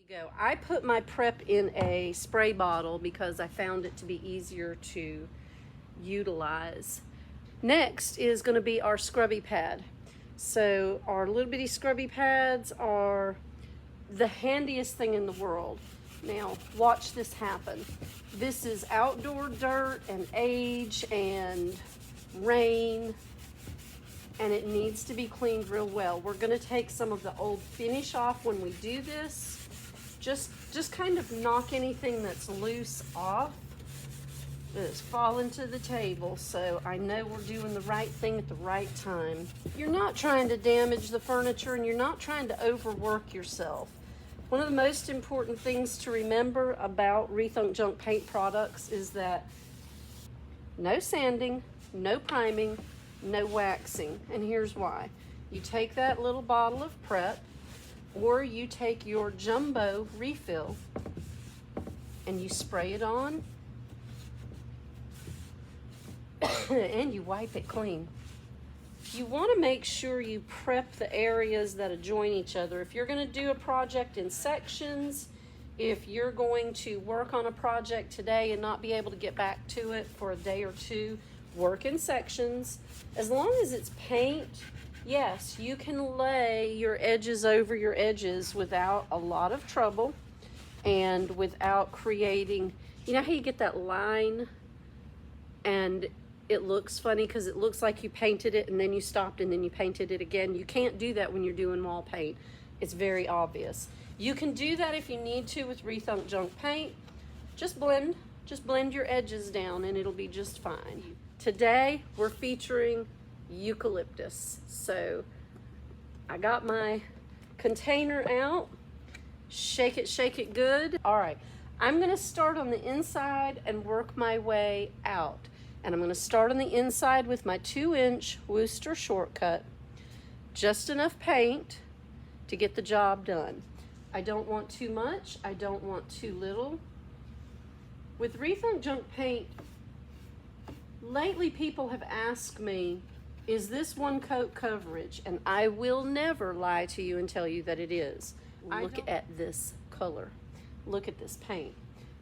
Go. I put my prep in a spray bottle because I found it to be easier to utilize. Next is going to be our scrubby pad. So our little bitty scrubby pads are the handiest thing in the world. Now watch this happen. This is outdoor dirt and age and rain, and it needs to be cleaned real well. We're going to take some of the old finish off when we do this. Just kind of knock anything that's loose off. It's falling to the table, so I know we're doing the right thing at the right time. You're not trying to damage the furniture, and you're not trying to overwork yourself. One of the most important things to remember about Rethunk Junk Paint products is that no sanding, no priming, no waxing. And here's why. You take that little bottle of prep, or you take your jumbo refill and you spray it on and you wipe it clean. You want to make sure you prep the areas that adjoin each other. If you're going to do a project in sections, if you're going to work on a project today and not be able to get back to it for a day or two, work in sections. As long as it's paint, yes, you can lay your edges over your edges without a lot of trouble and without creating, you know how you get that line and it looks funny because it looks like you painted it and then you stopped and then you painted it again. You can't do that when you're doing wall paint. It's very obvious. You can do that if you need to with Rethunk Junk Paint. Just blend your edges down and it'll be just fine. Today we're featuring eucalyptus. So I got my container out, shake it good. All right, I'm gonna start on the inside and work my way out. And I'm gonna start on the inside with my 2-inch Worcester shortcut, just enough paint to get the job done. I don't want too much, I don't want too little. With Rethunk Junk Paint, lately people have asked me, is this one coat coverage? And I will never lie to you and tell you that it is. Look at this color. Look at this paint.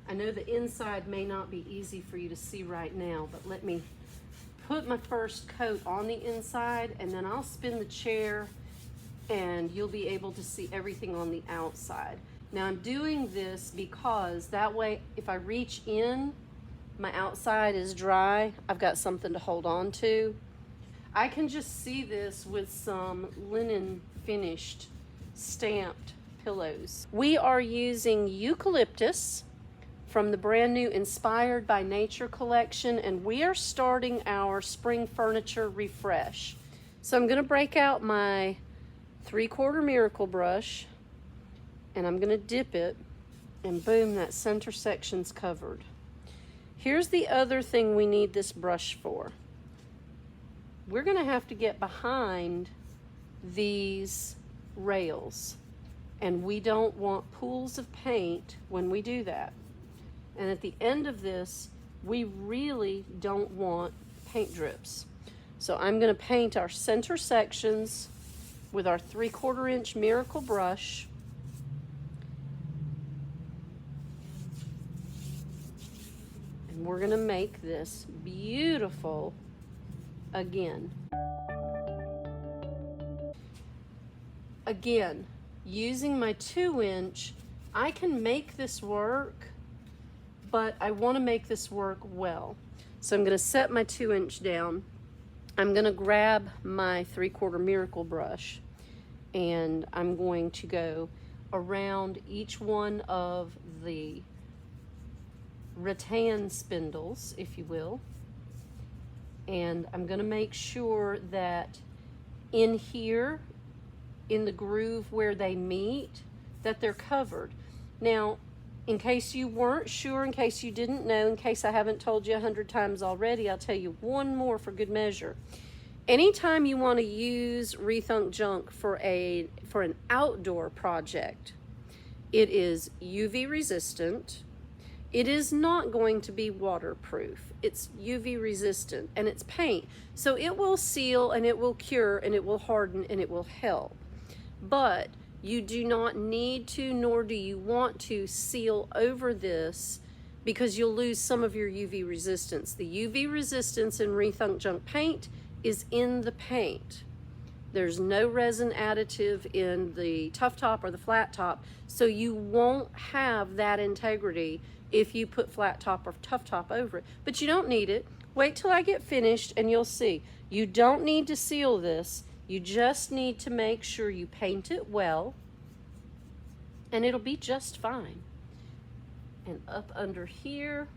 I know the inside may not be easy for you to see right now, but let me put my first coat on the inside and then I'll spin the chair and you'll be able to see everything on the outside. Now I'm doing this because that way if I reach in, my outside is dry, I've got something to hold on to. I can just see this with some linen finished stamped pillows. We are using eucalyptus from the brand new Inspired by Nature collection, and we are starting our spring furniture refresh. So I'm gonna break out my 3/4 Miracle brush and I'm gonna dip it, and boom, that center section's covered. Here's the other thing we need this brush for. We're gonna have to get behind these rails, and we don't want pools of paint when we do that. And at the end of this, we really don't want paint drips. So I'm gonna paint our center sections with our 3/4 inch Miracle brush. And we're gonna make this beautiful again. Again, using my 2-inch, I can make this work, but I want to make this work well. So I'm going to set my 2-inch down. I'm going to grab my 3/4 Miracle brush and I'm going to go around each one of the rattan spindles, if you will. And I'm going to make sure that in here, in the groove where they meet, that they're covered. Now, in case you weren't sure, in case you didn't know, in case I haven't told you 100 times already, I'll tell you one more for good measure. Anytime you want to use Rethunk Junk for an outdoor project, it is UV resistant. It is not going to be waterproof. It's UV resistant and it's paint. So it will seal and it will cure and it will harden and it will help. But You do not need to, nor do you want to seal over this, because you'll lose some of your UV resistance. The UV resistance in Rethunk Junk Paint is in the paint. There's no resin additive in the tough top or the flat top, so you won't have that integrity if you put flat top or tough top over it. But you don't need it. Wait till I get finished and you'll see. You don't need to seal this. You just need to make sure you paint it well, and it'll be just fine. And up under here,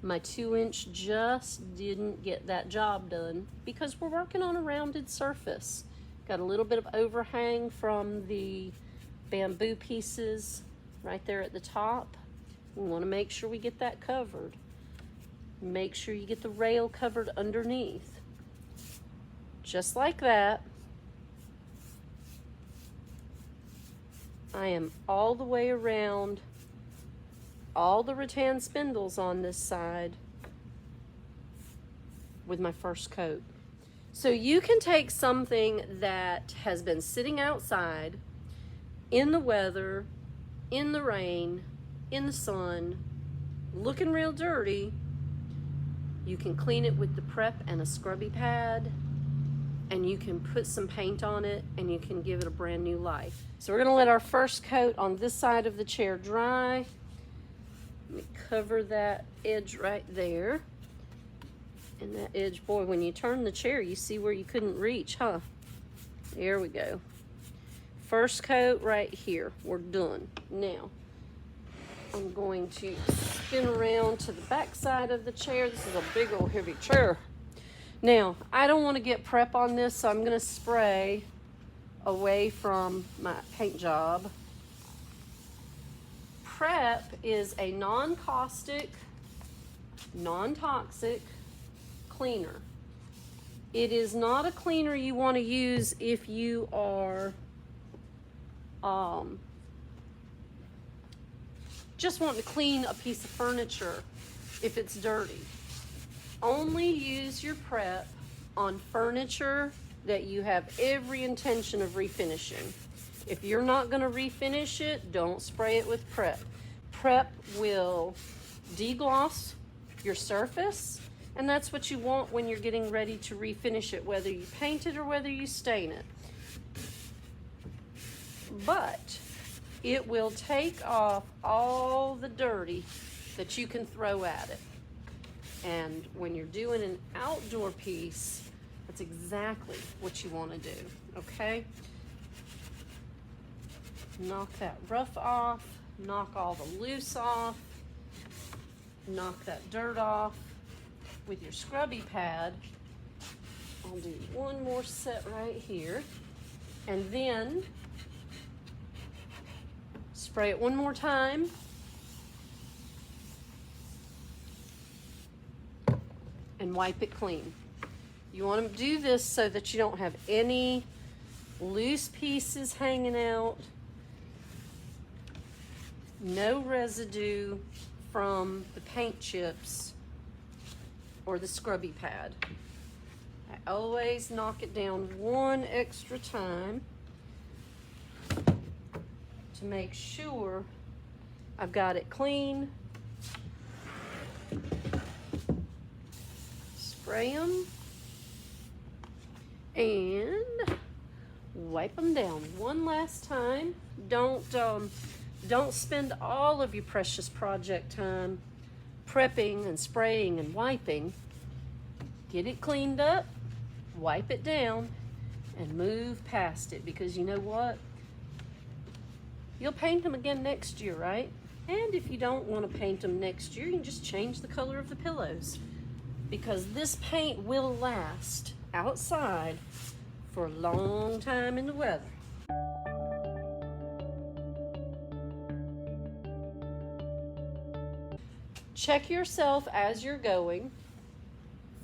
my 2-inch just didn't get that job done because we're working on a rounded surface. Got a little bit of overhang from the bamboo pieces right there at the top. We want to make sure we get that covered. Make sure you get the rail covered underneath. Just like that. I am all the way around all the rattan spindles on this side with my first coat. So you can take something that has been sitting outside in the weather, in the rain, in the sun, looking real dirty. You can clean it with the prep and a scrubby pad, and you can put some paint on it and you can give it a brand new life. So we're gonna let our first coat on this side of the chair dry. Let me cover that edge right there. And that edge, boy, when you turn the chair, you see where you couldn't reach, huh? There we go. First coat right here, we're done. Now, I'm going to spin around to the back side of the chair. This is a big old heavy chair. Now, I don't want to get prep on this, so I'm going to spray away from my paint job. Prep is a non-caustic, non-toxic cleaner. It is not a cleaner you want to use if you are just wanting to clean a piece of furniture if it's dirty. Only use your prep on furniture that you have every intention of refinishing. If you're not going to refinish it, don't spray it with prep. Prep will degloss your surface, and that's what you want when you're getting ready to refinish it, whether you paint it or whether you stain it. But it will take off all the dirty that you can throw at it. And when you're doing an outdoor piece, that's exactly what you want to do, okay? Knock that rough off, knock all the loose off, knock that dirt off with your scrubby pad. I'll do one more set right here, and then spray it one more time. And wipe it clean. You want to do this so that you don't have any loose pieces hanging out, no residue from the paint chips or the scrubby pad. I always knock it down one extra time to make sure I've got it clean. Spray them and wipe them down one last time. Don't spend all of your precious project time prepping and spraying and wiping. Get it cleaned up, wipe it down, and move past it, because you know what? You'll paint them again next year, right? And if you don't want to paint them next year, you can just change the color of the pillows, because this paint will last outside for a long time in the weather. Check yourself as you're going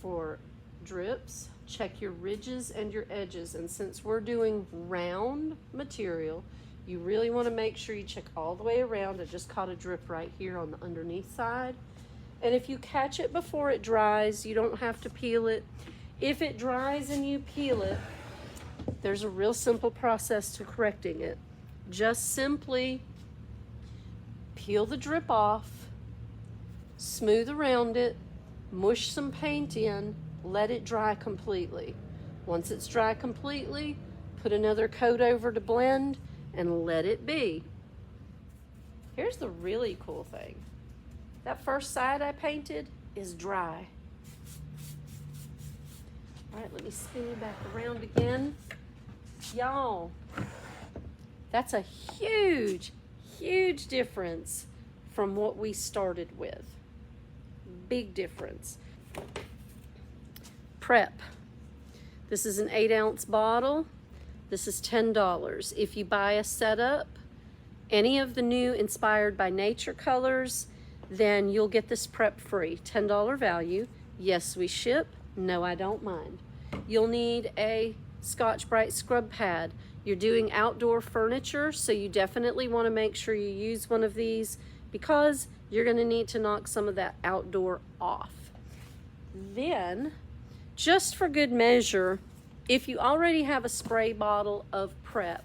for drips. Check your ridges and your edges. And since we're doing round material, you really want to make sure you check all the way around. I just caught a drip right here on the underneath side. And if you catch it before it dries, you don't have to peel it. If it dries and you peel it, There's a real simple process to correcting it. Just simply peel the drip off, smooth around it, mush some paint in, let it dry completely. Once it's dry completely, put another coat over to blend and let it be. Here's the really cool thing. That first side I painted is dry. All right, let me spin you back around again. Y'all, that's a huge, huge difference from what we started with. Big difference. Prep. This is an 8-ounce bottle. This is $10. If you buy a setup, any of the new Inspired by Nature colors, then you'll get this prep free. $10 value. Yes, we ship. No, I don't mind. You'll need a Scotchbrite scrub pad. You're doing outdoor furniture, so you definitely want to make sure you use one of these because you're going to need to knock some of that outdoor off. Then, just for good measure, if you already have a spray bottle of prep,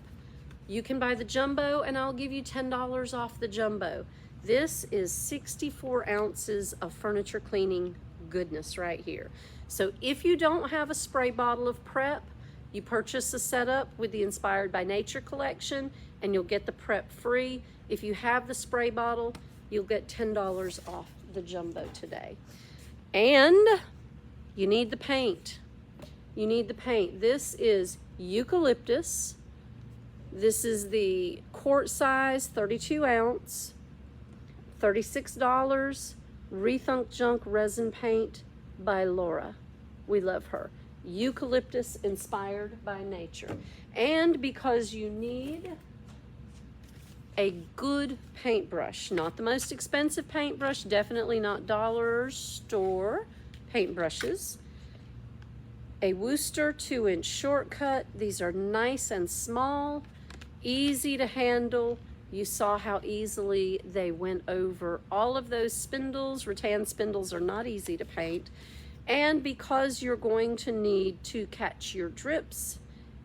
you can buy the jumbo and I'll give you $10 off the jumbo. This is 64 ounces of furniture cleaning goodness right here. So if you don't have a spray bottle of prep, you purchase a setup with the Inspired by Nature collection and you'll get the prep free. If you have the spray bottle, you'll get $10 off the jumbo today. And you need the paint. You need the paint. This is eucalyptus. This is the quart size, 32 ounce, $36. Rethunk Junk Resin Paint by Laura. We love her. Eucalyptus Inspired by Nature. And because you need a good paintbrush, not the most expensive paintbrush, definitely not dollar store paintbrushes. A Wooster 2-inch shortcut. These are nice and small, easy to handle. You saw how easily they went over all of those spindles. Rattan spindles are not easy to paint. And because you're going to need to catch your drips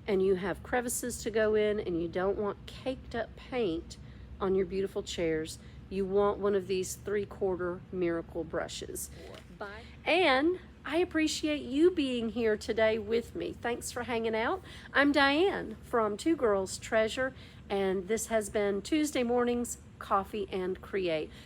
and you have crevices to go in and you don't want caked up paint on your beautiful chairs, you want one of these 3/4 miracle brushes. And I appreciate you being here today with me. Thanks for hanging out. I'm Diane from Two Girls Treasure, and this has been Tuesday Mornings Coffee and Create.